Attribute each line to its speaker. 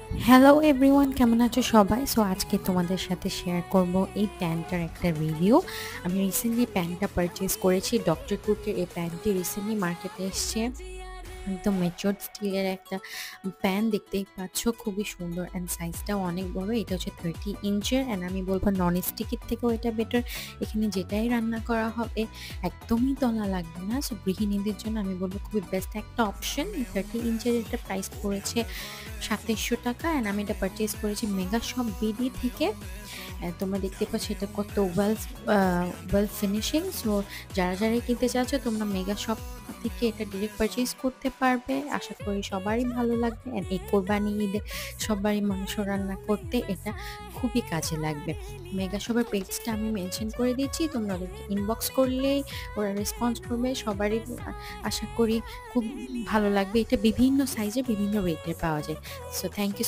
Speaker 1: Hello everyone, কেমন আছো সবাই? সো আজকে তোমাদের সাথে শেয়ার করব এই প্যান্টটার একটা রিভিউ। আমি রিসেন্টলি প্যান্টটা পারচেজ করেছি। ডক্টর কুকের এই প্যান্টটি রিসেন্টলি মার্কেটে এসছে। একদম ম্যাচিওরড স্টিলের একটা প্যান, দেখতেই পাচ্ছ, খুবই সুন্দর অ্যান্ড সাইজটাও অনেক বড়। এটা হচ্ছে 30 ইঞ্চের অ্যান্ড আমি বলবো নন স্টিকের থেকেও এটা বেটার। এখানে যেটাই রান্না করা হবে একদমই তলা লাগবে না। সো গৃহিণীদের জন্য আমি বলবো খুবই বেস্ট একটা অপশন। 30 ইঞ্চের এটা প্রাইস পড়েছে 2700 টাকা অ্যান্ড আমি এটা পারচেজ করেছি মেগা শপ বিডি থেকে। তোমরা দেখতে পাচ্ছ এটা কত ওয়েল ফিনিশিং। সো যারা যারা কিনতে চাচ্ছ তোমরা মেগা শপ থেকে এটা ডিরেক্ট পারচেজ করতে পারবে। আশা করি সবারই ভালো লাগবে অ্যান্ড এই কোরবানি ঈদে সবারই মাংস রান্না করতে এটা খুবই কাজে লাগবে। মেগা শপের পেজটা আমি মেনশন করে দিচ্ছি, তোমরা ওদেরকে ইনবক্স করলেই ওরা রেসপন্স করবে। সবারই আশা করি খুব ভালো লাগবে। এটা বিভিন্ন সাইজে বিভিন্ন রেটে পাওয়া যায়। So thank you.